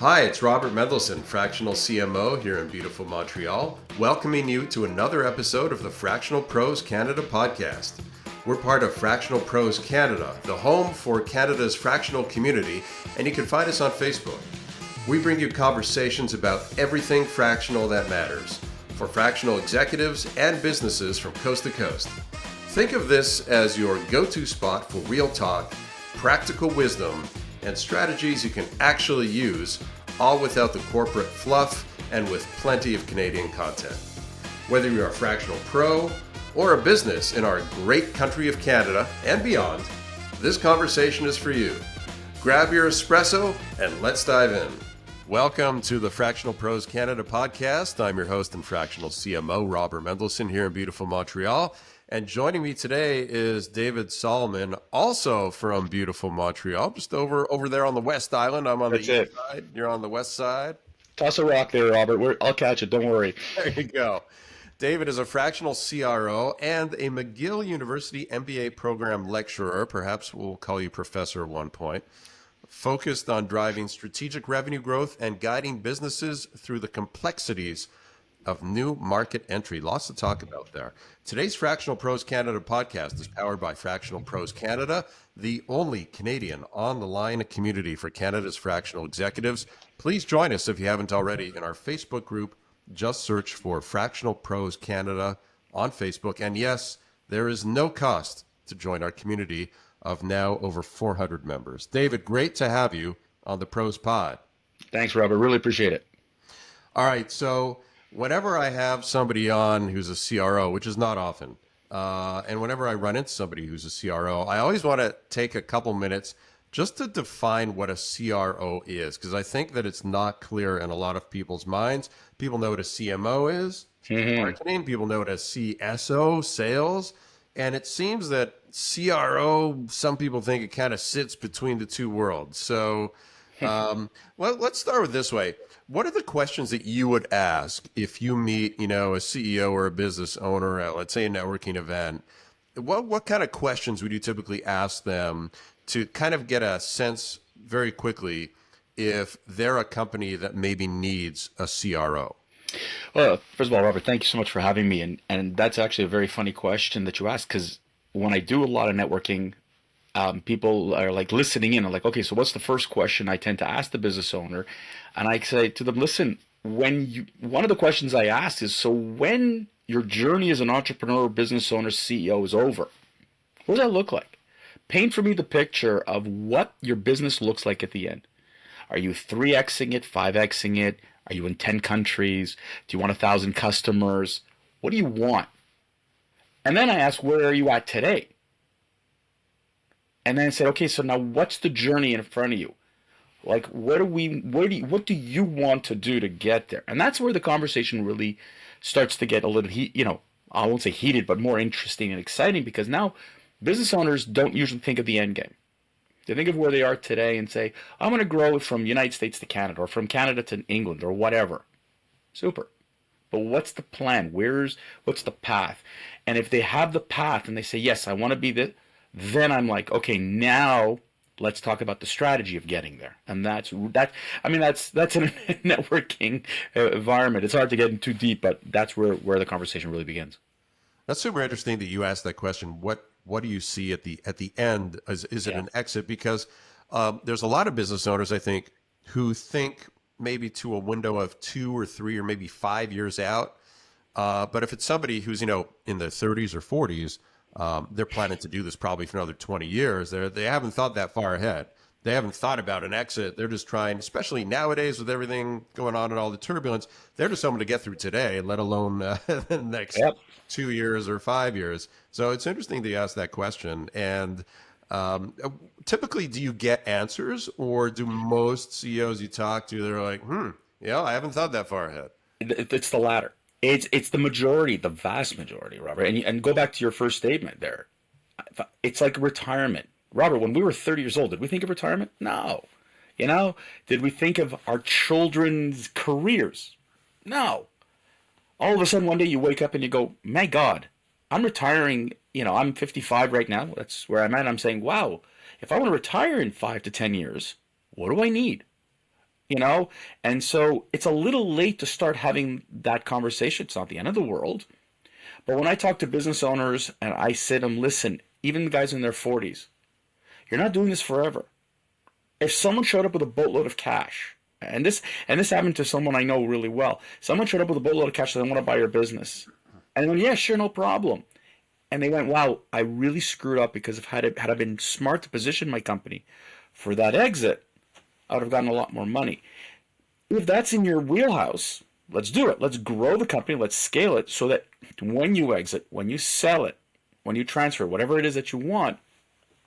Hi, it's Robert Mendelson, Fractional CMO here in beautiful Montreal, welcoming you to another episode of the Fractional Pros Canada podcast. We're part of Fractional Pros Canada, the home for Canada's fractional community, and you can find us on Facebook. We bring you conversations about everything fractional that matters for fractional executives and businesses from coast to coast. Think of this as your go-to spot for real talk, practical wisdom, and strategies you can actually use, all without the corporate fluff and with plenty of Canadian content. Whether you're a fractional pro or a business in our great country of Canada and beyond, this conversation is for you. Grab your espresso and let's dive in. Welcome to the Fractional Pros Canada podcast. I'm your host and fractional CMO, Robert Mendelson, here in beautiful Montreal. And joining me today is David Solomon, also from beautiful Montreal, just over there on the West Island. I'm on the east side. You're on the west side. Toss a rock there, Robert. I'll catch it. Don't worry. There you go. David is a fractional CRO and a McGill University MBA program lecturer. Perhaps we'll call you professor at one point. Focused on driving strategic revenue growth and guiding businesses through the complexities of new market entry. Lots to talk about there. Today's Fractional Pros Canada podcast is powered by Fractional Pros Canada, the only Canadian on-the-line community for Canada's fractional executives. Please join us if you haven't already in our Facebook group. Just search for Fractional Pros Canada on Facebook. And yes, there is no cost to join our community of now over 400 members. David, great to have you on the Pros Pod. Thanks, Robert. Really appreciate it. All right, so whenever I have somebody on who's a CRO, which is not often, and whenever I run into somebody who's a CRO, I always want to take a couple minutes just to define what a CRO is, because I think that it's not clear in a lot of people's minds. People know what a CMO is, marketing. People know it as CSO, sales. And it seems that CRO, some people think it kind of sits between the two worlds. So well, let's start with this way. What are the questions that you would ask if you meet, a CEO or a business owner at, let's say, a networking event? What kind of questions would you typically ask them to kind of get a sense very quickly if they're a company that maybe needs a CRO? Well, first of all, Robert, thank you so much for having me. And that's actually a very funny question that you asked, because when I do a lot of networking, people are like listening in. I'm like, okay, so what's the first question I tend to ask the business owner? And I say to them, listen, one of the questions I ask is, so when your journey as an entrepreneur, business owner, CEO is over, what does that look like? Paint for me the picture of what your business looks like at the end. Are you 3Xing it, 5Xing it? Are you in 10 countries? Do you want 1,000 customers? What do you want? And then I ask, where are you at today? And then I said, okay, so now what's the journey in front of you? Like, what do you want to do to get there? And that's where the conversation really starts to get a little I won't say heated, but more interesting and exciting, because now business owners don't usually think of the end game. They think of where they are today and say, I'm going to grow from United States to Canada, or from Canada to England, or whatever. Super. But what's the plan? What's the path? And if they have the path and they say, yes, I want to be this, then I'm like, okay, now let's talk about the strategy of getting there. And that's in a networking environment. It's hard to get in too deep, but that's where the conversation really begins. That's super interesting that you asked that question. What do you see at the end? Is it an exit? Because there's a lot of business owners, I think, who think maybe to a window of 2 or 3 or maybe 5 years out. But if it's somebody who's in their 30s or 40s, they're planning to do this probably for another 20 years. They haven't thought that far ahead. They haven't thought about an exit. They're just trying, especially nowadays with everything going on and all the turbulence, they're just hoping to get through today, let alone the next 2 years or 5 years. So it's interesting that you ask that question. And typically, do you get answers, or do most CEOs you talk to, they're like, I haven't thought that far ahead? It's the latter. It's the majority, the vast majority, Robert. And go back to your first statement there. It's like retirement. Robert, when we were 30 years old, did we think of retirement? No. Did we think of our children's careers? No. All of a sudden, one day you wake up and you go, my God, I'm retiring. I'm 55 right now. That's where I'm at. I'm saying, wow, if I want to retire in 5 to 10 years, what do I need? you know? And so it's a little late to start having that conversation. It's not the end of the world. But when I talk to business owners and I say to them, listen, even the guys in their 40s, you're not doing this forever. If someone showed up with a boatload of cash, and this happened to someone I know really well. Someone showed up with a boatload of cash and they want to buy your business. And they went, yeah, sure, no problem. And they went, wow, I really screwed up because if had I been smart to position my company for that exit, I would have gotten a lot more money. If that's in your wheelhouse, let's do it. Let's grow the company. Let's scale it so that when you exit, when you sell it, when you transfer, whatever it is that you want,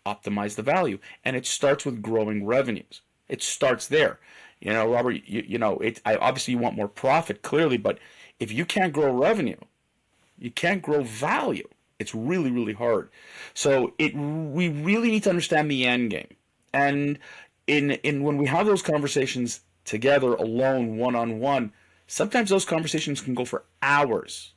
optimize the value. And it starts with growing revenues. It starts there. You know, Robert, obviously you want more profit, clearly, but if you can't grow revenue, you can't grow value. It's really, really hard. So we really need to understand the end game. And in when we have those conversations together, alone, one-on-one, sometimes those conversations can go for hours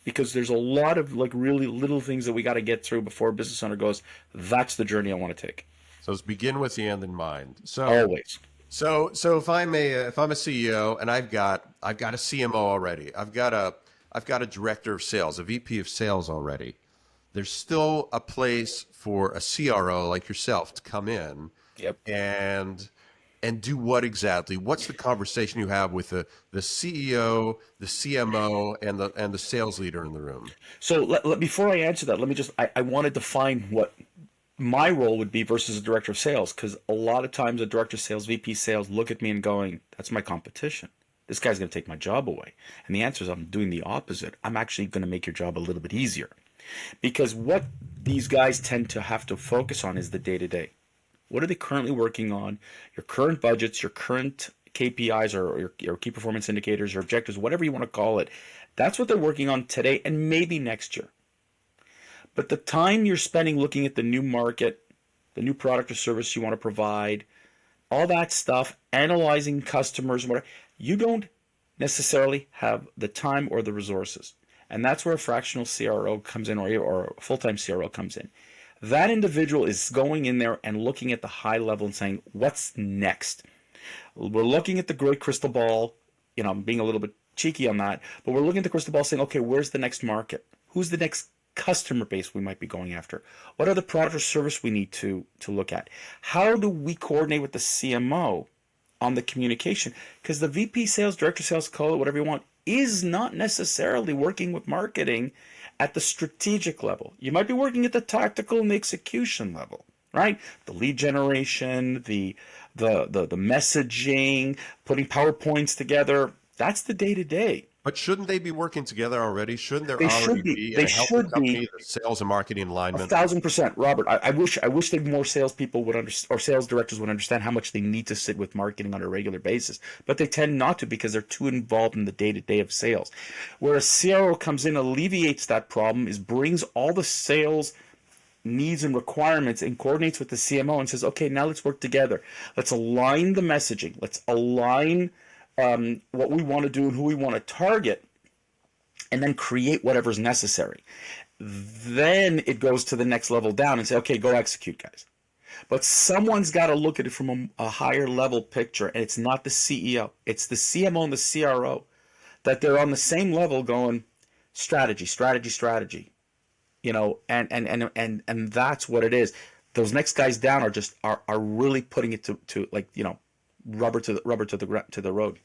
because there's a lot of like really little things that we got to get through before a business owner goes, that's the journey I want to take. So let's begin with the end in mind. So always. So if I'm a CEO and I've got a CMO already, I've got a director of sales, a VP of sales already. There's still a place for a CRO like yourself to come in. Yep. And do what exactly? What's the conversation you have with the CEO, the CMO, and the sales leader in the room? So before I answer that, let me just I want to define what my role would be versus a director of sales, because a lot of times a director of sales, VP sales look at me and going, that's my competition. This guy's going to take my job away. And the answer is I'm doing the opposite. I'm actually going to make your job a little bit easier. Because what these guys tend to have to focus on is the day-to-day. What are they currently working on? Your current budgets, your current KPIs or your key performance indicators, your objectives, whatever you want to call it. That's what they're working on today and maybe next year. But the time you're spending looking at the new market, the new product or service you want to provide, all that stuff, analyzing customers, whatever, you don't necessarily have the time or the resources. And that's where a fractional CRO comes in, or a full-time CRO comes in. That individual is going in there and looking at the high level and saying, what's next? We're looking at the great crystal ball. You know, I'm being a little bit cheeky on that, but we're looking at the crystal ball saying, okay, where's the next market? Who's the next customer base we might be going after? What are the product or service we need to look at? How do we coordinate with the CMO on the communication? Because the VP sales, director sales, call it whatever you want, is not necessarily working with marketing at the strategic level. You might be working at the tactical and the execution level, right? The lead generation, the messaging, putting PowerPoints together. That's the day-to-day. But shouldn't they be working together already? Shouldn't there They already should be. be They a healthy should company, be. the sales and marketing alignment? 1,000%, Robert. I wish that more salespeople would understand, or sales directors would understand how much they need to sit with marketing on a regular basis. But they tend not to because they're too involved in the day-to-day of sales. Where a CRO comes in, alleviates that problem, brings all the sales needs and requirements and coordinates with the CMO and says, okay, now let's work together. Let's align the messaging. Let's align what we want to do and who we want to target, and then create whatever's necessary. Then it goes to the next level down and say, okay, go execute, guys. But someone's got to look at it from a higher level picture, and it's not the CEO. It's the CMO and the CRO, that they're on the same level going, strategy, strategy, strategy. You know, and that's what it is. Those next guys down are really putting it to like, you know, rubber to the road.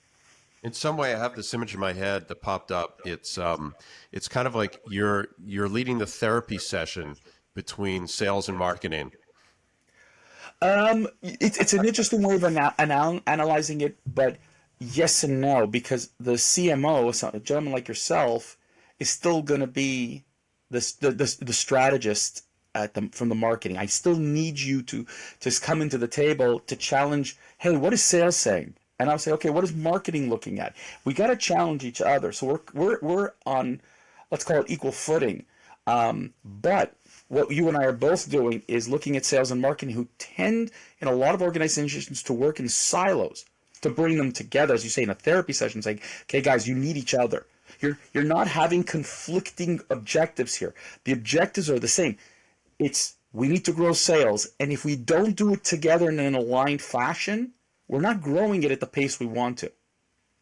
In some way, I have this image in my head that popped up. It's kind of like you're leading the therapy session between sales and marketing. It's an interesting way of analyzing it, but yes and no, because the CMO, a gentleman like yourself, is still going to be the strategist from the marketing. I still need you to come into the table to challenge. Hey, what is sales saying? And I'll say, okay, what is marketing looking at? We got to challenge each other. So we're on, let's call it equal footing. But what you and I are both doing is looking at sales and marketing, who tend in a lot of organizations to work in silos, to bring them together, as you say, in a therapy session, saying, okay, guys, you need each other. You're not having conflicting objectives here. The objectives are the same. It's we need to grow sales, and if we don't do it together in an aligned fashion, we're not growing it at the pace we want to.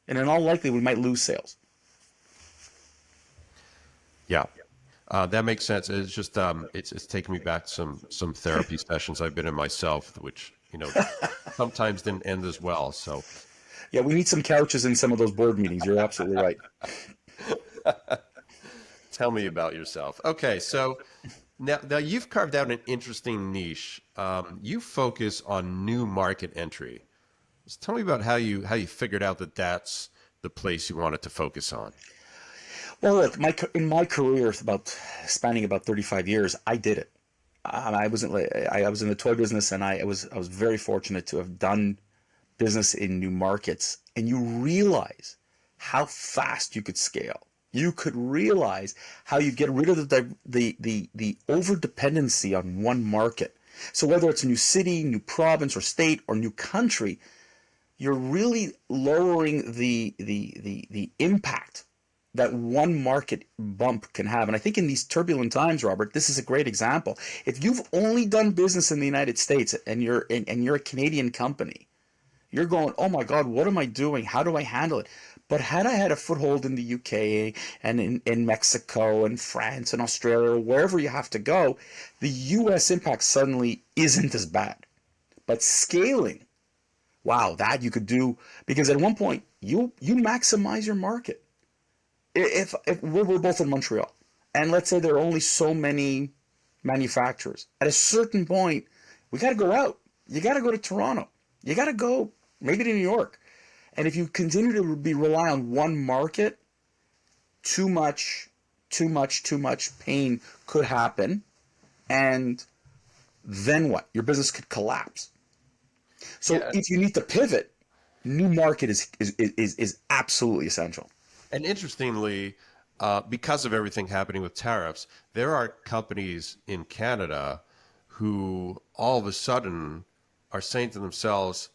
And in all likelihood, we might lose sales. Yeah. That makes sense. It's just it's taken me back to some therapy sessions I've been in myself, which sometimes didn't end as well. So Yeah, we need some couches in some of those board meetings. You're absolutely right. tell me about yourself. Okay, so now you've carved out an interesting niche. You focus on new market entry. So tell me about how you figured out that that's the place you wanted to focus on. Well, look, in my career, spanning about 35 years, I did it. I was in the toy business, and I was very fortunate to have done business in new markets. And you realize how fast you could scale. You could realize how you get rid of the over dependency on one market. So whether it's a new city, new province or state, or new country, you're really lowering the impact that one market bump can have. And I think in these turbulent times, Robert, this is a great example. If you've only done business in the United States and you're a Canadian company, you're going, oh my God, what am I doing? How do I handle it? But had I had a foothold in the UK and in Mexico and France and Australia, or wherever you have to go, the US impact suddenly isn't as bad. But scaling, wow, that you could do, because at one point you maximize your market. If we're both in Montreal, and let's say there are only so many manufacturers, at a certain point, we got to go out. You got to go to Toronto. You got to go maybe to New York. And if you continue to rely on one market, too much pain could happen. And then what? Your business could collapse. So Yeah. if you need to pivot, new market is absolutely essential. And interestingly, because of everything happening with tariffs, there are companies in Canada who all of a sudden are saying to themselves,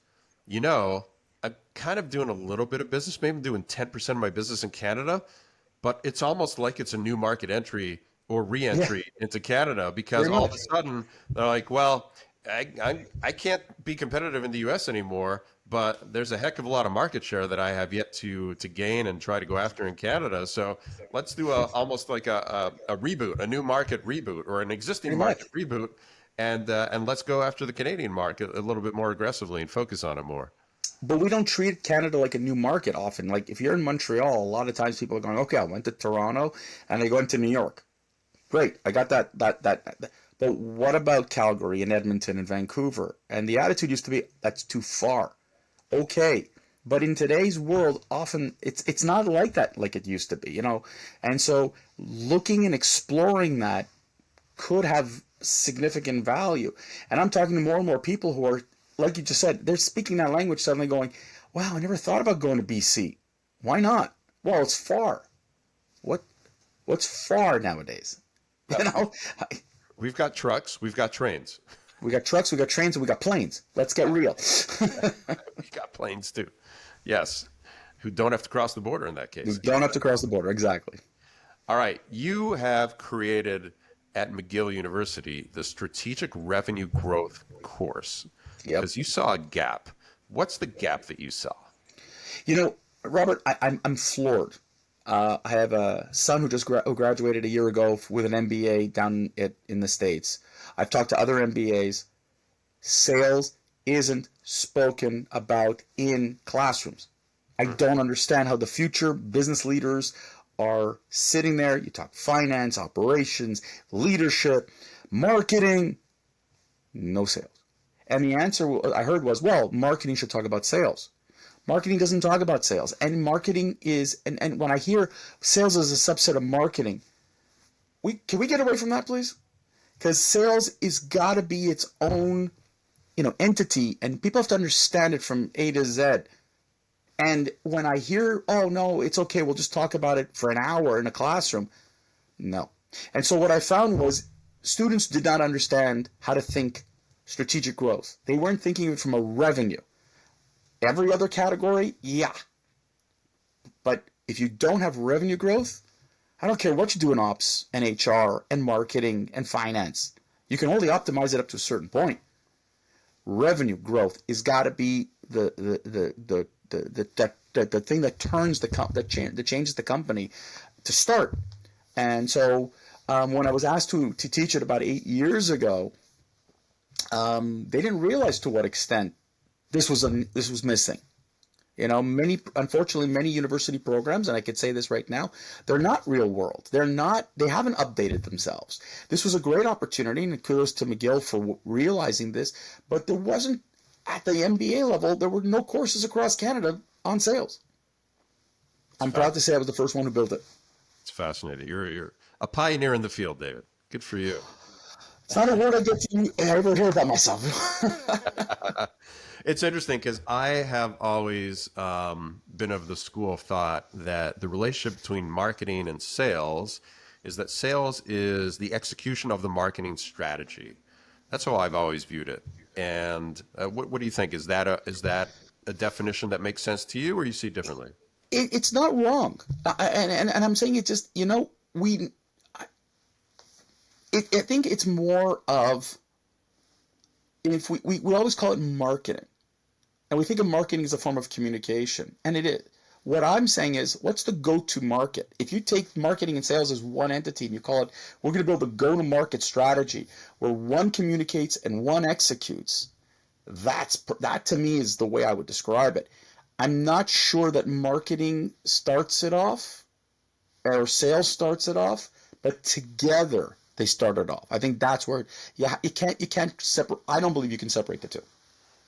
I'm kind of doing a little bit of business. Maybe I'm doing 10% of my business in Canada, but it's almost like it's a new market entry or Yeah, re-entry into Canada because very all of much. a sudden they're like, well, I can't be competitive in the U.S. anymore, but there's a heck of a lot of market share that I have yet to gain and try to go after in Canada. So let's do almost like a reboot, a new market reboot, or an existing Very much. market reboot, and let's go after the Canadian market a little bit more aggressively and focus on it more. But we don't treat Canada like a new market often. Like if you're in Montreal, a lot of times people are going, okay, I went to Toronto and I go into New York. Great, I got that. But what about Calgary and Edmonton and Vancouver? And the attitude used to be, that's too far. Okay, but in today's world, often it's not like that like it used to be. And so looking and exploring that could have significant value. And I'm talking to more and more people who are, like you just said, they're speaking that language suddenly going, wow, I never thought about going to BC. Why not? Well, it's far. What what's far nowadays? You know, We've got trucks, we've got trains, we got trucks, we got trains, and we got planes. Let's get real. we've got planes too. Yes, who don't have to cross the border in that We case. don't have to cross the border. Exactly. All right, you have created at McGill University the Strategic Revenue Growth course Yep. because you saw a gap. What's the gap that you saw? Robert, I'm floored. I have a son who graduated a year ago with an MBA in the States. I've talked to other MBAs. Sales isn't spoken about in classrooms. I don't understand how the future business leaders are sitting there. You talk finance, operations, leadership, marketing, no sales. And the answer I heard was, well, marketing should talk about sales. Marketing doesn't talk about sales. And marketing is, and when I hear sales as a subset of marketing, can we get away from that, please? Because sales is got to be its own, entity, and people have to understand it from A to Z. And when I hear, oh no, it's okay, we'll just talk about it for an hour in a classroom, no. And so what I found was students did not understand how to think strategic growth. They weren't thinking of it from a revenue. Every other category, yeah. But if you don't have revenue growth, I don't care what you do in ops and HR and marketing and finance. You can only optimize it up to a certain point. Revenue growth is got to be the thing that turns that changes the company to start. And so when I was asked to teach it about 8 years ago, they didn't realize to what extent this was missing. Unfortunately, many university programs, and I could say this right now, they're not real world. They haven't updated themselves. This was a great opportunity, and kudos to McGill for realizing this, but there wasn't, at the MBA level, there were no courses across Canada on sales. I'm proud to say I was the first one who built it. It's fascinating. You're a pioneer in the field, David. Good for you. It's not a word I get to ever hear about myself. It's interesting because I have always been of the school of thought that the relationship between marketing and sales is that sales is the execution of the marketing strategy. That's how I've always viewed it. And what do you think? Is that a definition that makes sense to you, or you see it differently? It's not wrong, and I'm saying it just I think it's more of, if we always call it marketing, and we think of marketing as a form of communication, and it is. What I'm saying is, what's the go-to market? If you take marketing and sales as one entity and you call it, we're going to build a go-to-market strategy where one communicates and one executes, that to me is the way I would describe it. I'm not sure that marketing starts it off or sales starts it off, but together they started off. I think that's where you can't separate. I don't believe you can separate the two.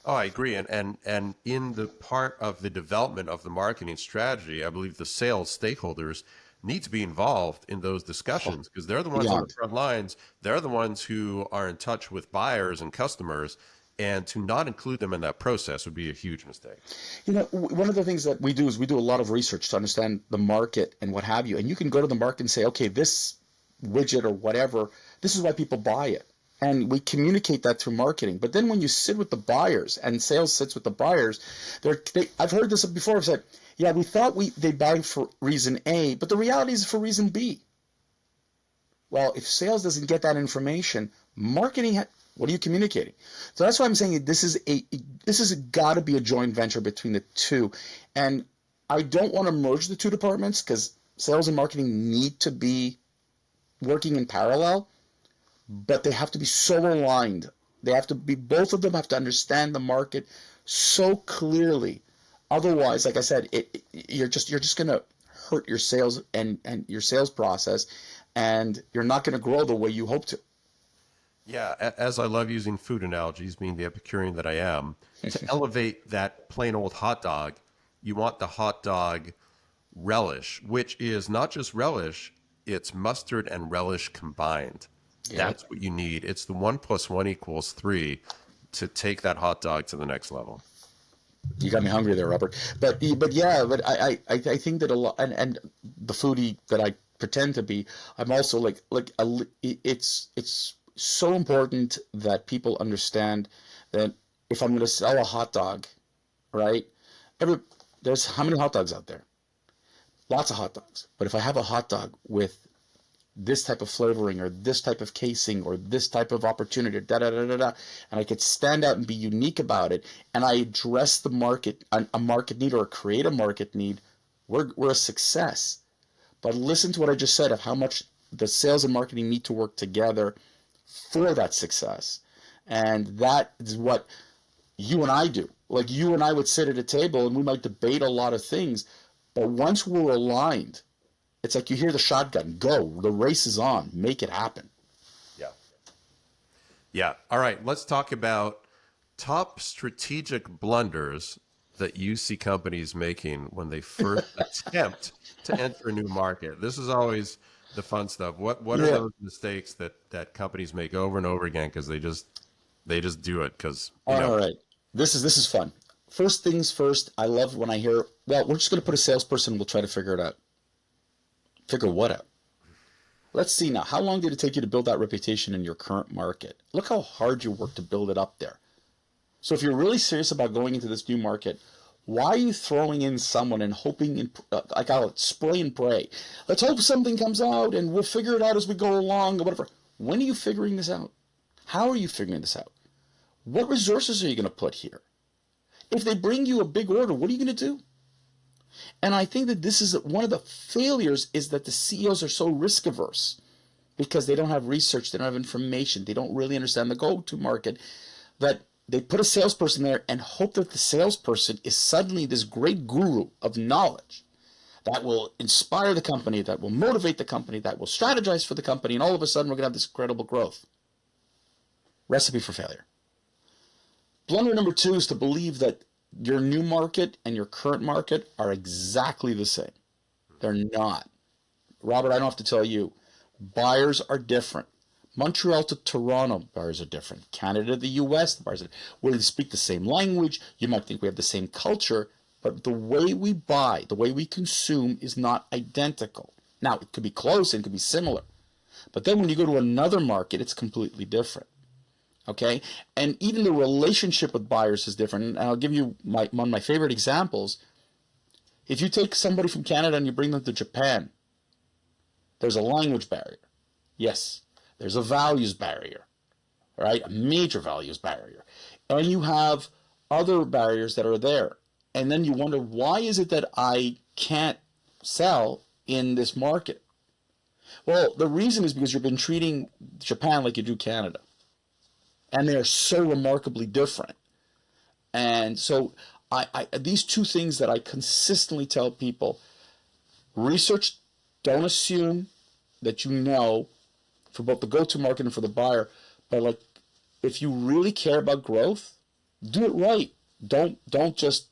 Oh, I agree. And in the part of the development of the marketing strategy, I believe the sales stakeholders need to be involved in those discussions because they're the ones on the front lines. They're the ones who are in touch with buyers and customers, and to not include them in that process would be a huge mistake. One of the things that we do is we do a lot of research to understand the market and what have you. And you can go to the market and say, okay, this widget or whatever, this is why people buy it. And we communicate that through marketing. But then when you sit with the buyers and sales sits with the buyers, I've heard this before. I've said, yeah, we thought they buy for reason A, but the reality is for reason B. Well, if sales doesn't get that information, marketing, what are you communicating? So that's why I'm saying this is got to be a joint venture between the two. And I don't want to merge the two departments because sales and marketing need to be working in parallel. But they have to be so aligned. Both of them have to understand the market so clearly. Otherwise, like I said, you're just going to hurt your sales and your sales process, and you're not going to grow the way you hope to. Yeah, as I love using food analogies, being the Epicurean that I am, to elevate that plain old hot dog, you want the hot dog relish, which is not just relish, it's mustard and relish combined. Yeah. That's what you need. It's the 1 + 1 = 3 to take that hot dog to the next level. You got me hungry there, Robert. But I think that a lot, and the foodie that I pretend to be, I'm also it's so important that people understand that if I'm going to sell a hot dog, right? There's how many hot dogs out there? Lots of hot dogs. But if I have a hot dog with this type of flavoring or this type of casing or this type of opportunity, and I could stand out and be unique about it, and I address the market, a market need or create a market need, we're a success. But listen to what I just said of how much the sales and marketing need to work together for that success. And that is what you and I do. Like you and I would sit at a table and we might debate a lot of things, but once we're aligned, it's like you hear the shotgun, go, the race is on, make it happen. Yeah. Yeah. All right. Let's talk about top strategic blunders that you see companies making when they first attempt to enter a new market. This is always the fun stuff. What are those mistakes that companies make over and over again because they just do it because all right. This is fun. First things first, I love when I hear, well, we're just going to put a salesperson, we'll try to figure it out. Figure what out? Let's see now. How long did it take you to build that reputation in your current market? Look how hard you worked to build it up there. So if you're really serious about going into this new market, why are you throwing in someone and hoping, I call it spray and pray? Let's hope something comes out and we'll figure it out as we go along or whatever. When are you figuring this out? How are you figuring this out? What resources are you going to put here? If they bring you a big order, what are you going to do? And I think that this is one of the failures, is that the CEOs are so risk averse because they don't have research, they don't have information, they don't really understand the go-to market, that they put a salesperson there and hope that the salesperson is suddenly this great guru of knowledge that will inspire the company, that will motivate the company, that will strategize for the company, and all of a sudden we're going to have this incredible growth. Recipe for failure. Blunder number 2 is to believe that your new market and your current market are exactly the same. They're not. Robert, I don't have to tell you, buyers are different. Montreal to Toronto, buyers are different. Canada to the US, the buyers are different. We speak the same language. You might think we have the same culture, but the way we buy, the way we consume is not identical. Now, it could be close and it could be similar. But then when you go to another market, it's completely different. Okay? And even the relationship with buyers is different. And I'll give you one of my favorite examples. If you take somebody from Canada and you bring them to Japan, there's a language barrier. Yes. There's a values barrier, right? A major values barrier. And you have other barriers that are there. And then you wonder, why is it that I can't sell in this market? Well, the reason is because you've been treating Japan like you do Canada. And they are so remarkably different. And so these two things that I consistently tell people: research, don't assume that you know for both the go-to market and for the buyer, but like, if you really care about growth, do it right. Don't just,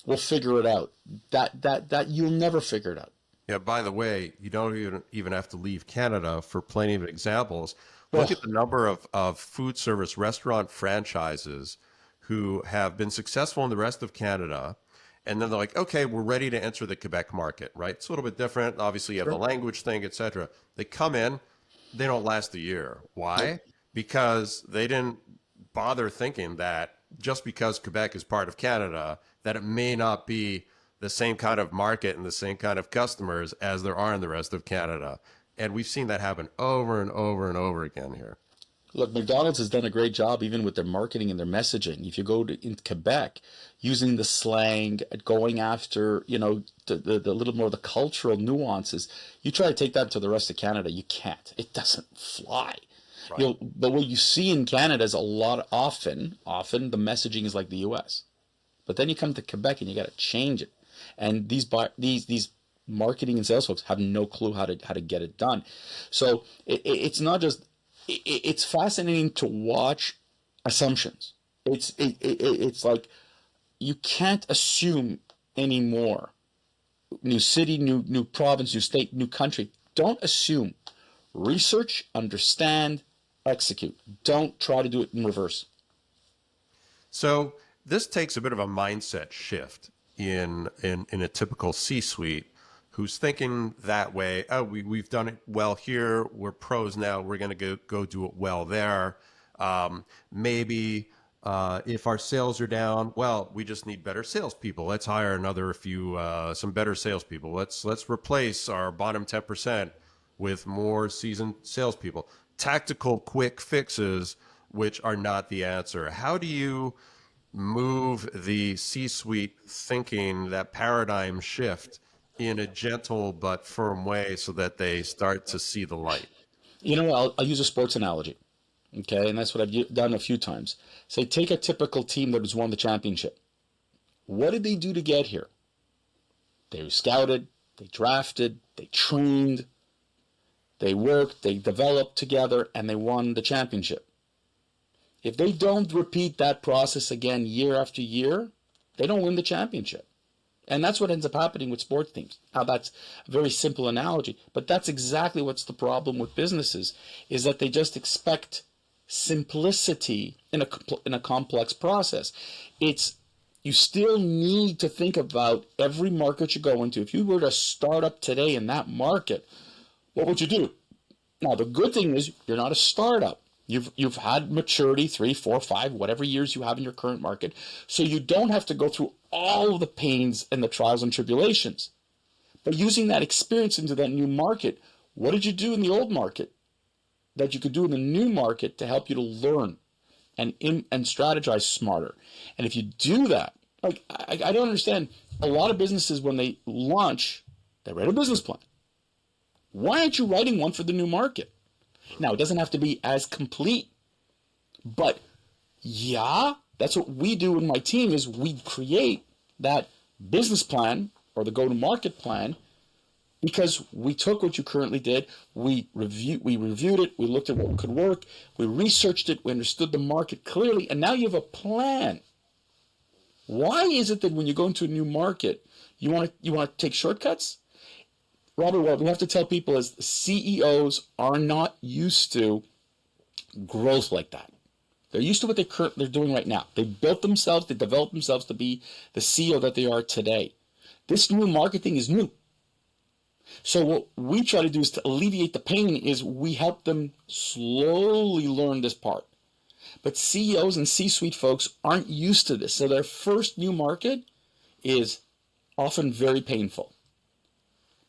we'll figure it out. That you'll never figure it out. Yeah, by the way, you don't even have to leave Canada for plenty of examples. Look at the number of food service restaurant franchises who have been successful in the rest of Canada, and then they're like, okay, we're ready to enter the Quebec market, right? It's a little bit different. Obviously, you have the language thing, etc. They come in, they don't last a year. Why? Because they didn't bother thinking that just because Quebec is part of Canada, that it may not be the same kind of market and the same kind of customers as there are in the rest of Canada. And we've seen that happen over and over and over again here. Look, McDonald's has done a great job even with their marketing and their messaging. If you go in Quebec, using the slang, going after, the little more of the cultural nuances, you try to take that to the rest of Canada, you can't. It doesn't fly. Right. But what you see in Canada is often the messaging is like the U.S. But then you come to Quebec and you got to change it. And these marketing and sales folks have no clue how to get it done. So it's not just, it's fascinating to watch assumptions. It's like, you can't assume anymore. New city, new province, new state, new country. Don't assume. Research, understand, execute. Don't try to do it in reverse. So this takes a bit of a mindset shift in a typical C-suite who's thinking that way. Oh, we've done it well here. We're pros now. We're going to go do it well there. Maybe if our sales are down, well, we just need better salespeople. Let's hire some better salespeople. Let's replace our bottom 10% with more seasoned salespeople. Tactical, quick fixes, which are not the answer. How do you move the C-suite thinking, that paradigm shift, in a gentle but firm way so that they start to see the light? I'll use a sports analogy, okay? And that's what I've done a few times. Say, take a typical team that has won the championship. What did they do to get here? They scouted, they drafted, they trained, they worked, they developed together, and they won the championship. If they don't repeat that process again year after year, they don't win the championship. And that's what ends up happening with sports teams. Now, that's a very simple analogy, but that's exactly what's the problem with businesses, is that they just expect simplicity in a complex process. You still need to think about every market you go into. If you were to start up today in that market, what would you do? Now, the good thing is you're not a startup. You've had maturity, 3, 4, 5, whatever years you have in your current market, so you don't have to go through all of the pains and the trials and tribulations. But using that experience into that new market, what did you do in the old market that you could do in the new market to help you to learn and strategize smarter. And if you do that, like I don't understand, a lot of businesses when they launch, they write a business plan. Why aren't you writing one for the new market? Now, it doesn't have to be as complete, but yeah, that's what we do in my team is we create that business plan or the go-to-market plan because we took what you currently did, we reviewed it, we looked at what could work, we researched it, we understood the market clearly, and now you have a plan. Why is it that when you go into a new market, you want to take shortcuts? Robert, what we have to tell people is CEOs are not used to growth like that. They're used to what they're doing right now. They built themselves, they developed themselves to be the CEO that they are today. This new marketing is new. So what we try to do is to alleviate the pain is we help them slowly learn this part. But CEOs and C-suite folks aren't used to this. So their first new market is often very painful.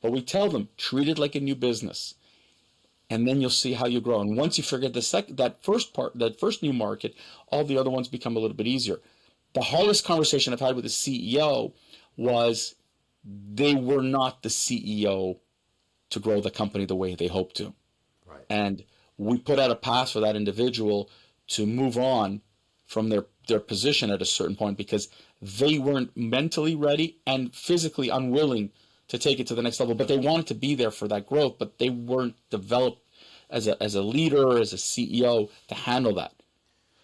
But we tell them, treat it like a new business. And then you'll see how you grow. And once you forget that first new market, all the other ones become a little bit easier. The hardest conversation I've had with the CEO was they were not the CEO to grow the company the way they hoped to. Right. And we put out a path for that individual to move on from their position at a certain point because they weren't mentally ready and physically unwilling to take it to the next level. But they wanted to be there for that growth, but they weren't developed as a leader or as a CEO to handle that.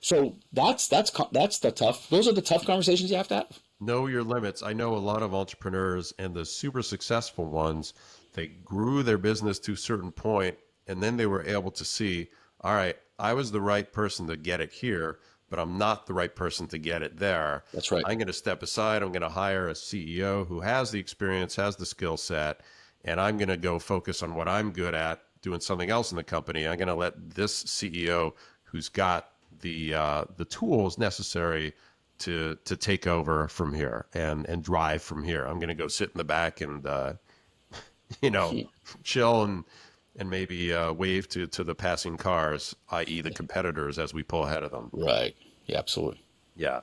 So those are the tough conversations you have to have. Know your limits. I know a lot of entrepreneurs and the super successful ones, they grew their business to a certain point and then they were able to see, all right, I was the right person to get it here, but I'm not the right person to get it there. That's right. I'm going to step aside. I'm going to hire a CEO who has the experience, has the skill set, and I'm going to go focus on what I'm good at, doing something else in the company. I'm going to let this CEO who's got the tools necessary to take over from here and drive from here. I'm going to go sit in the back and chill and maybe wave to the passing cars, i.e. the competitors, as we pull ahead of them. Right. Yeah, absolutely. Yeah.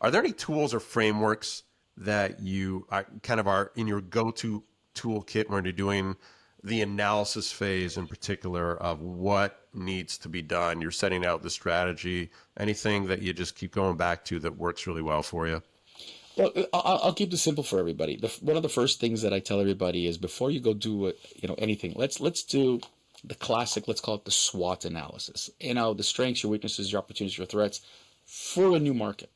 Are there any tools or frameworks that you are in your go-to toolkit when you're doing the analysis phase in particular of what needs to be done? You're setting out the strategy, anything that you just keep going back to that works really well for you? Well, I'll keep this simple for everybody. One of the first things that I tell everybody is before you go do anything, let's do the classic, let's call it the SWOT analysis. The strengths, your weaknesses, your opportunities, your threats for a new market.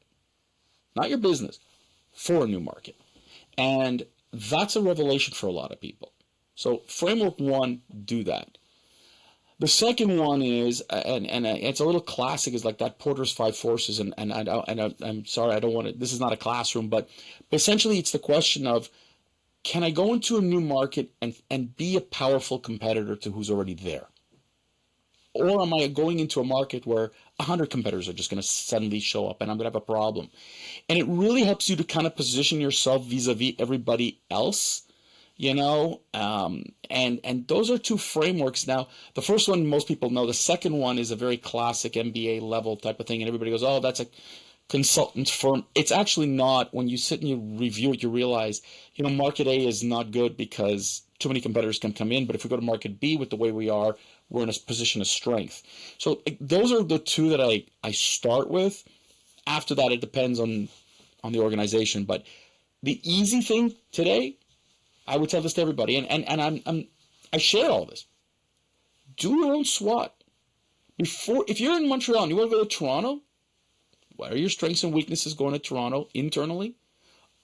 Not your business, for a new market. And that's a revelation for a lot of people. So framework one, do that. The second one is, and it's a little classic, is like that Porter's Five Forces, and I'm sorry, I don't want to, this is not a classroom, but essentially it's the question of, can I go into a new market and be a powerful competitor to who's already there? Or am I going into a market where 100 competitors are just going to suddenly show up and I'm going to have a problem? And it really helps you to kind of position yourself vis-a-vis everybody else. And those are two frameworks. Now, the first one most people know. The second one is a very classic MBA level type of thing, and everybody goes, "Oh, that's a consultant firm." It's actually not. When you sit and you review it, you realize, market A is not good because too many competitors can come in. But if we go to market B with the way we are, we're in a position of strength. So those are the two that I start with. After that, it depends on the organization. But the easy thing today, I would tell this to everybody, and I share all this. Do your own SWOT. If you're in Montreal and you want to go to Toronto, what are your strengths and weaknesses going to Toronto internally?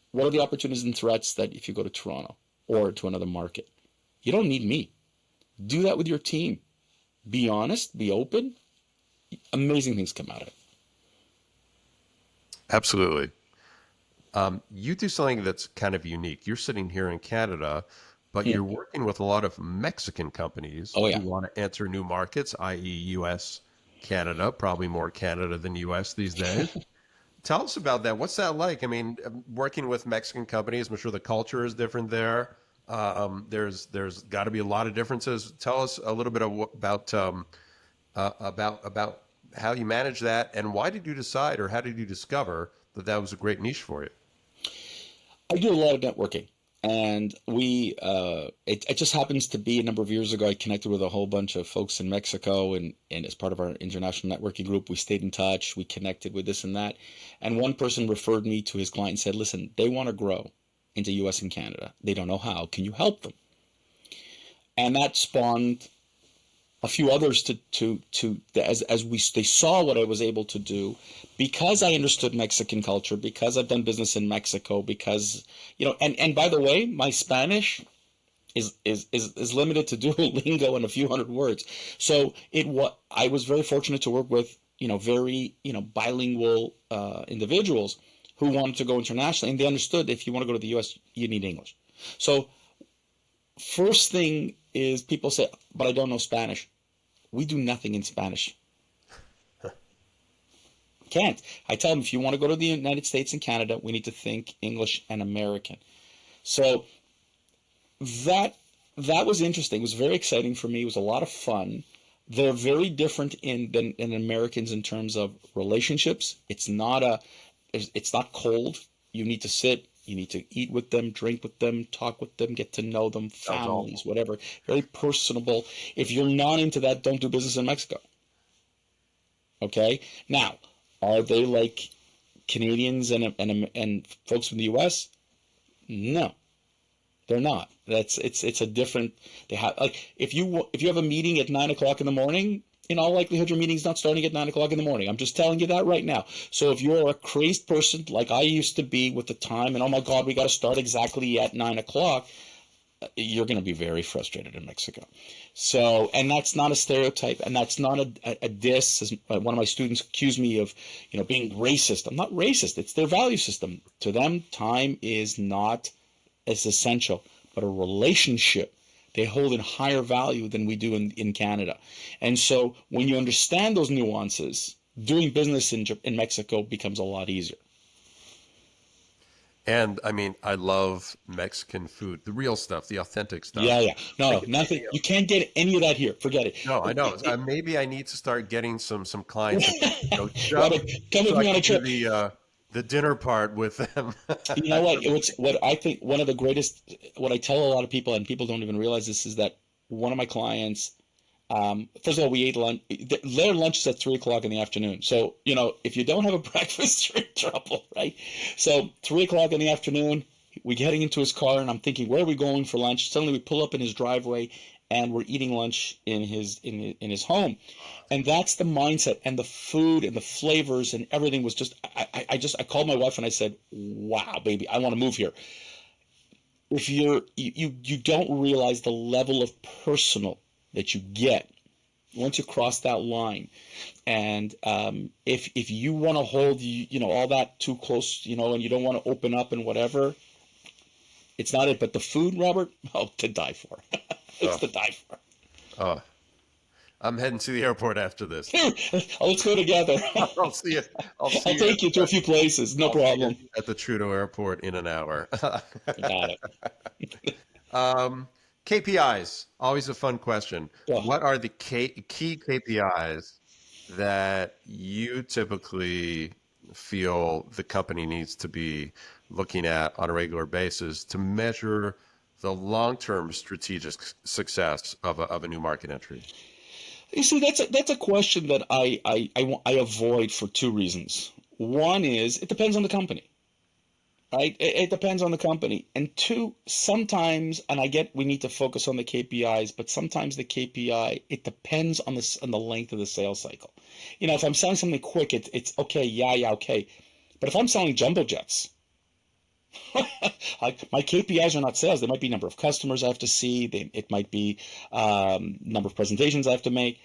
What are the opportunities and threats that if you go to Toronto or to another market? You don't need me. Do that with your team. Be honest, be open. Amazing things come out of it. Absolutely. You do something that's kind of unique. You're sitting here in Canada, but you're working with a lot of Mexican companies who want to enter new markets, i.e. U.S., Canada, probably more Canada than U.S. these days. Tell us about that. What's that like? I mean, working with Mexican companies, I'm sure the culture is different there. There's got to be a lot of differences. Tell us a little bit about how you manage that, and why did you decide, or how did you discover that that was a great niche for you? I do a lot of networking, and it just happens to be a number of years ago, I connected with a whole bunch of folks in Mexico, and as part of our international networking group, we stayed in touch, we connected with this and that. And one person referred me to his client and said, listen, they want to grow into US and Canada. They don't know how. Can you help them? And that spawned a few others they saw what I was able to do, because I understood Mexican culture, because I've done business in Mexico, because and by the way, my Spanish is limited to Duolingo and a few hundred words. So I was very fortunate to work with very bilingual individuals who wanted to go internationally, and they understood if you want to go to the US, you need English. So first thing is, people say, but I don't know Spanish. We do nothing in Spanish. Can't. I tell them, if you want to go to the United States and Canada, we need to think English and American. So that was interesting. It was very exciting for me. It was a lot of fun. They're very different than Americans in terms of relationships. It's not cold. You need to sit. You need to eat with them, drink with them, talk with them, get to know them, families, whatever. Very personable. If you're not into that, don't do business in Mexico. Okay? Now, are they like Canadians and folks from the US? No, they're not. It's a different. They have, like, if you have a meeting at 9 o'clock in the morning, in all likelihood, your meeting's not starting at 9 o'clock in the morning. I'm just telling you that right now. So if you're a crazed person like I used to be with the time, and oh my God, we got to start exactly at 9 o'clock, you're going to be very frustrated in Mexico. So, and that's not a stereotype, and that's not a diss. As one of my students accused me of, being racist. I'm not racist. It's their value system. To them, time is not as essential, but a relationship they hold in higher value than we do in Canada. And so when you understand those nuances, doing business in Mexico becomes a lot easier. And I mean, I love Mexican food, the real stuff, the authentic stuff. Yeah. No, nothing. You can't get any of that here. Forget it. No, I know. Maybe I need to start getting some clients. Robert, come with me on a trip. The dinner part with them. You know what? What I think one of the greatest. What I tell a lot of people, and people don't even realize this, is that one of my clients. First of all, we ate lunch. Their lunch is at 3 o'clock in the afternoon. So if you don't have a breakfast, you're in trouble, right? So 3 o'clock in the afternoon, we're getting into his car, and I'm thinking, where are we going for lunch? Suddenly, we pull up in his driveway, and we're eating lunch in his home, and that's the mindset, and the food and the flavors and everything was just. I called my wife and I said, "Wow, baby, I want to move here." If you don't realize the level of personal that you get once you cross that line, and if you want to hold all that too close, and you don't want to open up and whatever, it's not it. But the food, Robert, to die for. It's to die for. Oh, I'm heading to the airport after this. Let's go together. I'll see you. I'll take you to a few places. No problem. At the Trudeau Airport in an hour. Got it. KPIs, always a fun question. Yeah. What are the key KPIs that you typically feel the company needs to be looking at on a regular basis to measure the long-term strategic success of a new market entry? You see, that's a question that I avoid for two reasons. One is it depends on the company. Right? It depends on the company. And two, sometimes, and I get we need to focus on the KPIs, but sometimes the KPI, it depends on the length of the sales cycle. If I'm selling something quick, it's okay, yeah, okay. But if I'm selling jumbo jets, my KPIs are not sales. They might be number of customers I have to see. It might be number of presentations I have to make.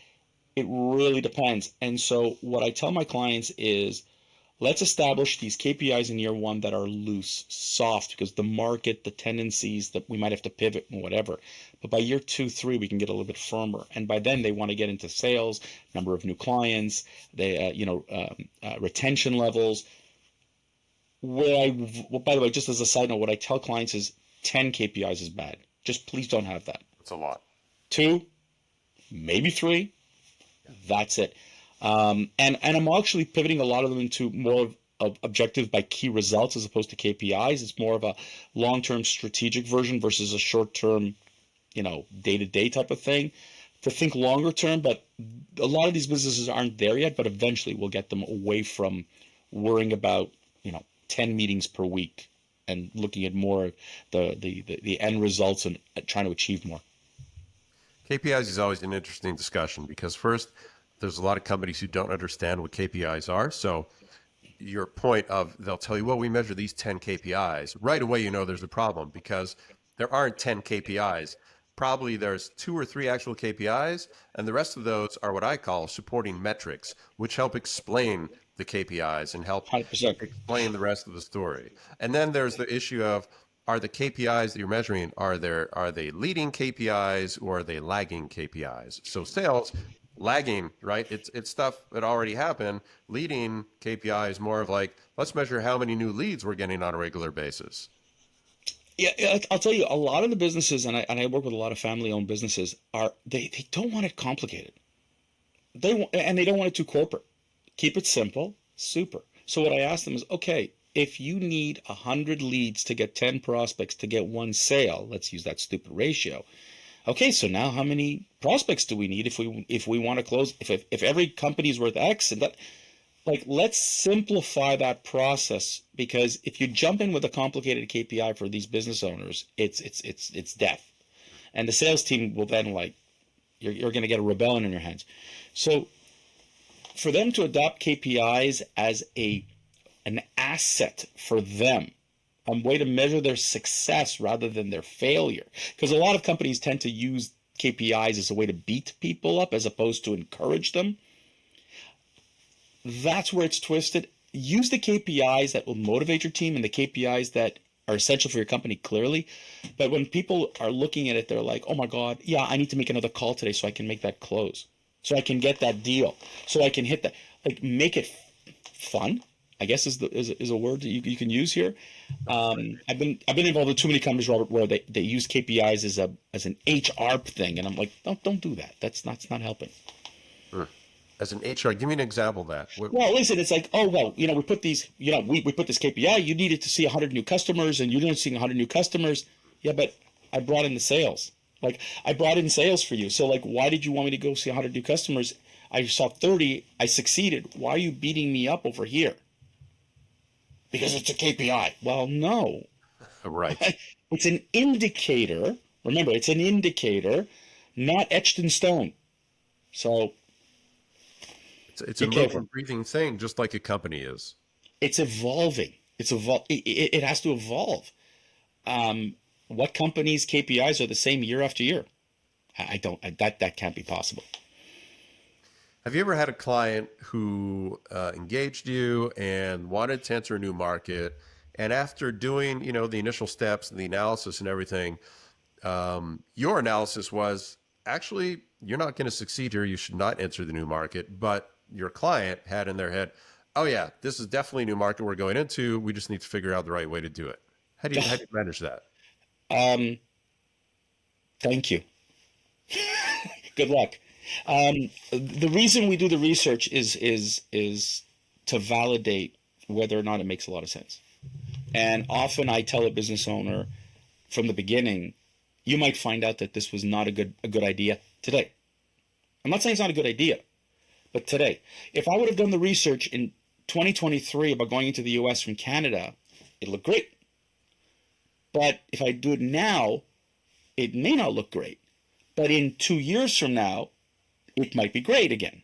It really depends. And so what I tell my clients is, let's establish these KPIs in year one that are loose, soft, because the market, the tendencies that we might have to pivot and whatever. But by year 2, 3, we can get a little bit firmer. And by then they want to get into sales, number of new clients, retention levels. By the way, just as a side note, what I tell clients is 10 KPIs is bad. Just please don't have that. It's a lot. 2, maybe 3. That's it. And I'm actually pivoting a lot of them into more of objectives by key results as opposed to KPIs. It's more of a long-term strategic version versus a short-term, day-to-day type of thing. To think longer term, but a lot of these businesses aren't there yet, but eventually we'll get them away from worrying about, 10 meetings per week and looking at more the end results and trying to achieve more. KPIs is always an interesting discussion because first, there's a lot of companies who don't understand what KPIs are. So your point of they'll tell you, well, we measure these 10 KPIs. Right away, there's a problem because there aren't 10 KPIs. Probably there's 2 or 3 actual KPIs, and the rest of those are what I call supporting metrics, which help explain the KPIs and help 100%. explain the rest of the story. And then there's the issue of, are the KPIs that you're measuring, are they leading KPIs or are they lagging KPIs? So sales, lagging, right? It's stuff that already happened. Leading KPI is more of like, let's measure how many new leads we're getting on a regular basis. Yeah, I'll tell you, a lot of the businesses, and I work with a lot of family-owned businesses, they don't want it complicated. And they don't want it too corporate. Keep it simple, super. So what I ask them is, okay, if you need 100 leads to get 10 prospects to get 1 sale, let's use that stupid ratio. Okay, so now how many prospects do we need if we want to close? If every company is worth X, and that, let's simplify that process, because if you jump in with a complicated KPI for these business owners, it's death, and the sales team will then you're going to get a rebellion in your hands. So for them to adopt KPIs as an asset for them, a way to measure their success rather than their failure. Because a lot of companies tend to use KPIs as a way to beat people up as opposed to encourage them. That's where it's twisted. Use the KPIs that will motivate your team and the KPIs that are essential for your company, clearly. But when people are looking at it, they're like, oh my God, yeah, I need to make another call today so I can make that close, so I can get that deal, so I can hit that. Make it fun, I guess is a word that you can use here. I've been involved with too many companies, Robert, where they use KPIs as an HR thing, and I'm like, don't do that. That's not helping. As an HR, give me an example of that. Well, listen, it's like, oh well, we put these, we put this KPI. You needed to see 100 new customers, and you didn't see 100 new customers. Yeah, but I brought in the sales. I brought in sales for you. So why did you want me to go see 100 new customers? I saw 30. I succeeded. Why are you beating me up over here? Because it's a KPI. Well, no. Right. It's an indicator. Remember, it's an indicator, not etched in stone. So it's a moving, breathing thing, just like a company is. It's evolving. It has to evolve. What companies' KPIs are the same year after year? That can't be possible. Have you ever had a client who engaged you and wanted to enter a new market, and after doing, the initial steps and the analysis and everything, your analysis was, actually, you're not going to succeed here. You should not enter the new market. But your client had in their head, oh yeah, this is definitely a new market we're going into. We just need to figure out the right way to do it. How do you manage that? Thank you. Good luck. The reason we do the research is to validate whether or not it makes a lot of sense. And often I tell a business owner from the beginning, you might find out that this was not a good idea today. I'm not saying it's not a good idea, but today, if I would have done the research in 2023 about going into the US from Canada, it looked great. But if I do it now, it may not look great. But in 2 years from now, it might be great again.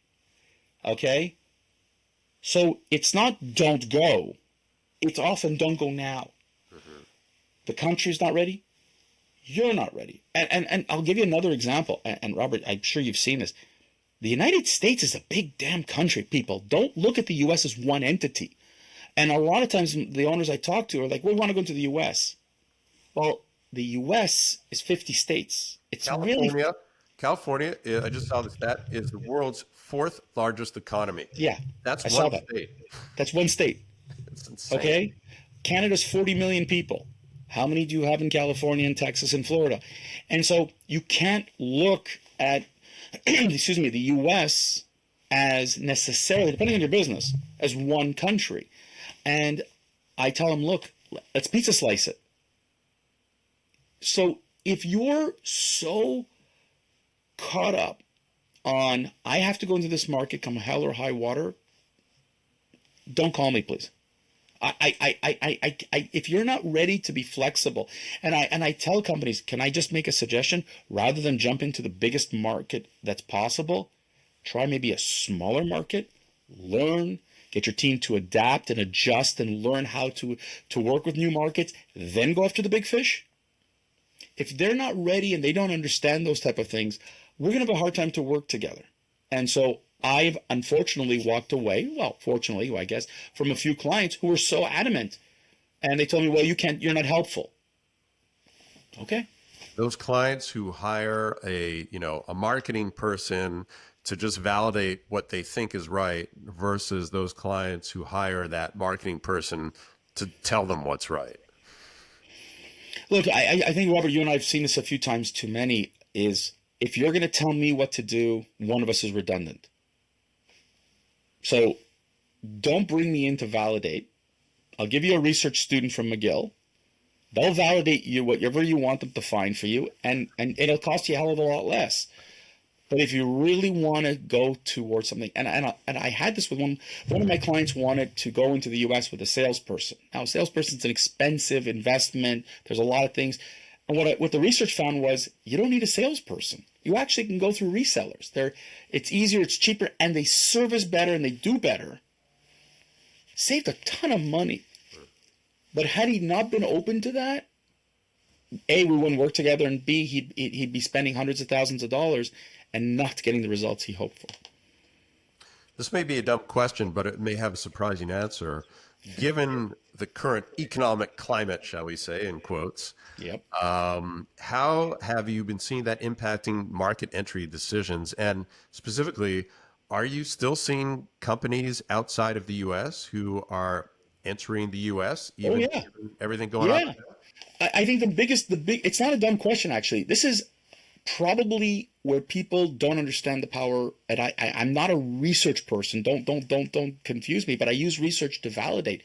Okay? So it's not don't go. It's often don't go now. Mm-hmm. The country's not ready. You're not ready. And I'll give you another example. And Robert, I'm sure you've seen this. The United States is a big damn country, people. Don't look at the U.S. as one entity. And a lot of times the owners I talk to are like, we want to go into the U.S. Well, the U.S. is 50 states. It's California, I just saw the stat, is the world's 4th largest economy. Yeah. That's one state. That's one state. It's insane. Okay? Canada's 40 million people. How many do you have in California and Texas and Florida? And so you can't look at, the U.S. as necessarily, depending on your business, as one country. And I tell them, look, let's pizza slice it. So if you're so caught up on, I have to go into this market come hell or high water, don't call me, please. If you're not ready to be flexible, and I tell companies, can I just make a suggestion? Rather than jump into the biggest market that's possible, try maybe a smaller market, learn, get your team to adapt and adjust and learn how to work with new markets, then go after the big fish. If they're not ready and they don't understand those type of things, we're going to have a hard time to work together. And so I've unfortunately walked away, well, fortunately, I guess, from a few clients who were so adamant. And they told me, well, you're not helpful. Okay. Those clients who hire a marketing person to just validate what they think is right versus those clients who hire that marketing person to tell them what's right. Look, I think, Robert, you and I have seen this a few times too many, is if you're going to tell me what to do, one of us is redundant. So don't bring me in to validate. I'll give you a research student from McGill. They'll validate you whatever you want them to find for you, and it'll cost you a hell of a lot less. But if you really want to go towards something, and I had this with one of my clients wanted to go into the U.S. with a salesperson. Now, a salesperson's an expensive investment. There's a lot of things. And what the research found was you don't need a salesperson. You actually can go through resellers. It's easier, it's cheaper, and they service better and they do better. Saved a ton of money. But had he not been open to that, A, we wouldn't work together, and B, he'd be spending hundreds of thousands of dollars and not getting the results he hoped for. This may be a dumb question, but it may have a surprising answer. Given the current economic climate, shall we say, in quotes, yep. How have you been seeing that impacting market entry decisions? And specifically, are you still seeing companies outside of the U.S. who are entering the U.S., even given everything going on? I think it's not a dumb question, actually. This is probably where people don't understand the power. And I'm not a research person. Don't confuse me. But I use research to validate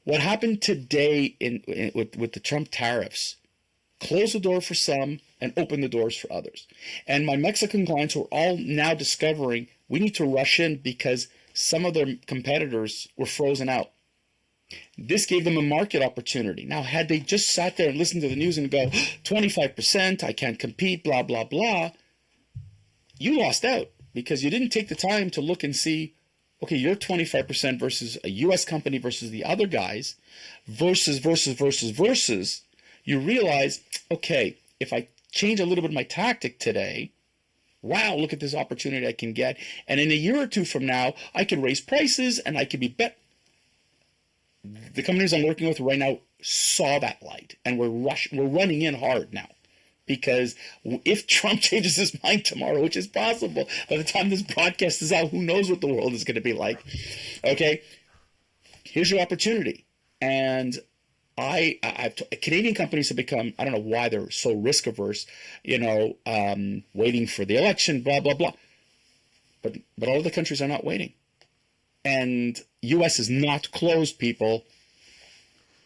what happened today with the Trump tariffs. Close the door for some and open the doors for others. And my Mexican clients are all now discovering we need to rush in because some of their competitors were frozen out. This gave them a market opportunity. Now, had they just sat there and listened to the news and go, 25%, I can't compete, blah, blah, blah, you lost out because you didn't take the time to look and see, okay, you're 25% versus a U.S. company versus the other guys, versus. You realize, okay, if I change a little bit of my tactic today, wow, look at this opportunity I can get. And in a year or two from now, I can raise prices and I can be better. The companies I'm working with right now saw that light, and we're running in hard now, because if Trump changes his mind tomorrow, which is possible, by the time this broadcast is out, who knows what the world is going to be like? Okay, here's your opportunity. And Canadian companies have become, I don't know why they're so risk averse, waiting for the election, blah, blah, blah. But all of the countries are not waiting. And U.S. is not closed, people.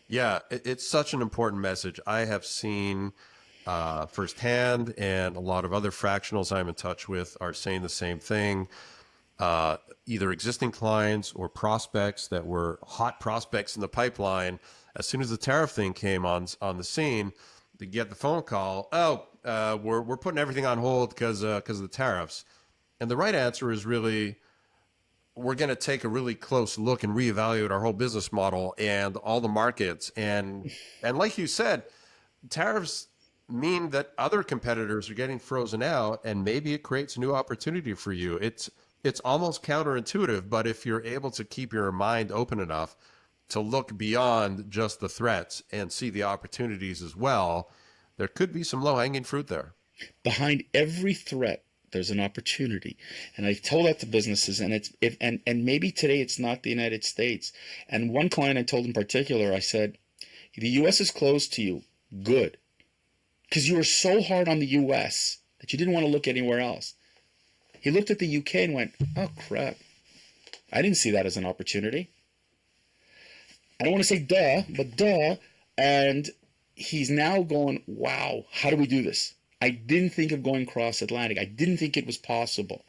Yeah, it's such an important message. I have seen firsthand, and a lot of other fractionals I'm in touch with are saying the same thing. Either existing clients or prospects that were hot prospects in the pipeline. As soon as the tariff thing came on the scene, they get the phone call. We're putting everything on hold because of the tariffs. And the right answer is really, we're going to take a really close look and reevaluate our whole business model and all the markets. And like you said, tariffs mean that other competitors are getting frozen out, and maybe it creates a new opportunity for you. It's almost counterintuitive, but if you're able to keep your mind open enough to look beyond just the threats and see the opportunities as well, there could be some low-hanging fruit there. Behind every threat, there's an opportunity. And I've told that to businesses, and and maybe today it's not the United States. And one client I told in particular, I said, the U.S. is closed to you. Good. Because you were so hard on the U.S. that you didn't want to look anywhere else. He looked at the UK and went, oh crap, I didn't see that as an opportunity. I don't want to say duh, but duh. And he's now going, wow, how do we do this? I didn't think of going cross-Atlantic. I didn't think it was possible.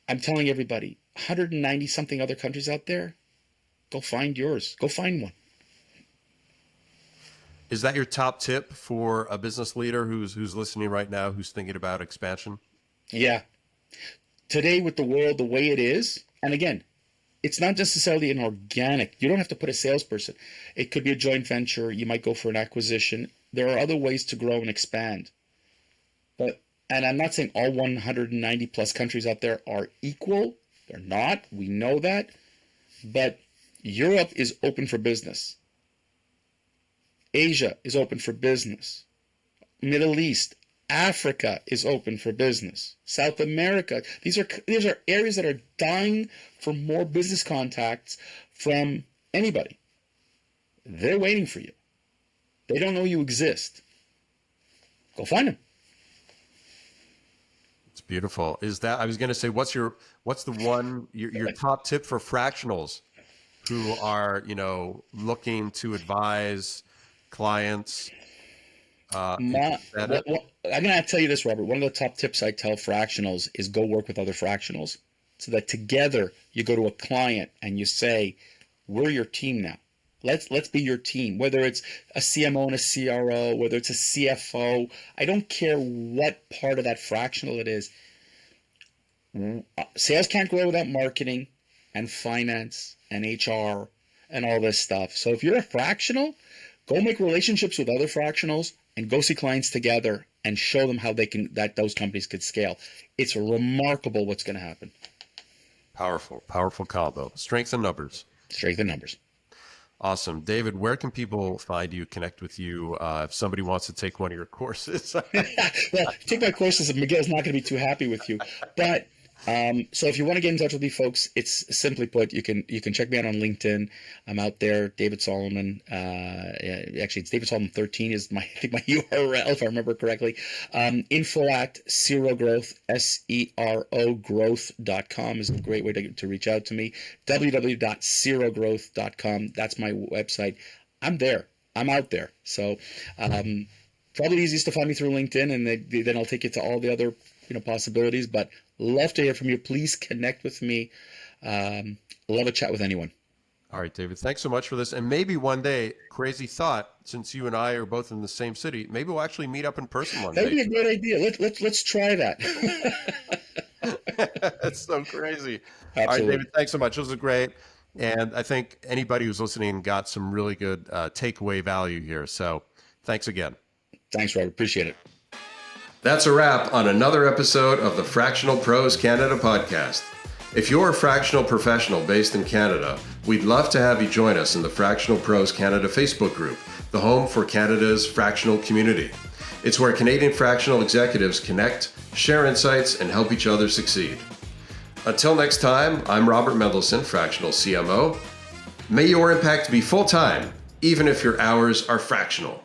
I'm telling everybody, 190 something other countries out there, go find yours. Go find one. Is that your top tip for a business leader who's listening right now, who's thinking about expansion? Yeah. Today with the world the way it is, and again, it's not necessarily an organic. You don't have to put a salesperson. It could be a joint venture. You might go for an acquisition. There are other ways to grow and expand. And I'm not saying all 190 plus countries out there are equal. They're not. We know that. But Europe is open for business. Asia is open for business. Middle East, Africa is open for business. South America. These are areas that are dying for more business contacts from anybody. They're waiting for you. They don't know you exist. Go find them. It's beautiful. Is that, I was going to say, what's your top tip for fractionals who are, looking to advise clients? I'm going to tell you this, Robert. One of the top tips I tell fractionals is go work with other fractionals so that together you go to a client and you say, we're your team now. Let's be your team, whether it's a CMO and a CRO, whether it's a CFO. I don't care what part of that fractional it is. Sales can't grow without marketing and finance and HR and all this stuff. So if you're a fractional, go make relationships with other fractionals and go see clients together and show them how those companies could scale. It's remarkable what's going to happen. Powerful combo. Strength in numbers. Strength in numbers. Awesome. David, where can people find you, connect with you if somebody wants to take one of your courses? Well, take my courses, McGill's not going to be too happy with you. But so if you want to get in touch with me, folks, it's simply put, you can check me out on LinkedIn. I'm out there, David Solomon. Actually, it's David Solomon 13 is my URL, if I remember correctly. Info at CRO Growth, SERO growth.com is a great way to reach out to me. www.crogrowth.com. That's my website. I'm there. I'm out there. So probably easiest to find me through LinkedIn, and then I'll take you to all the other possibilities. But love to hear from you. Please connect with me. Love a chat with anyone. All right, David, thanks so much for this. And maybe one day, crazy thought, since you and I are both in the same city, maybe we'll actually meet up in person one day. That'd be a great idea. Let's try that. That's so crazy. Absolutely. All right, David, thanks so much. This was great. And I think anybody who's listening got some really good takeaway value here. So thanks again. Thanks, Robert. Appreciate it. That's a wrap on another episode of the Fractional Pros Canada podcast. If you're a fractional professional based in Canada, we'd love to have you join us in the Fractional Pros Canada Facebook group, the home for Canada's fractional community. It's where Canadian fractional executives connect, share insights, and help each other succeed. Until next time, I'm Robert Mendelson, Fractional CMO. May your impact be full-time, even if your hours are fractional.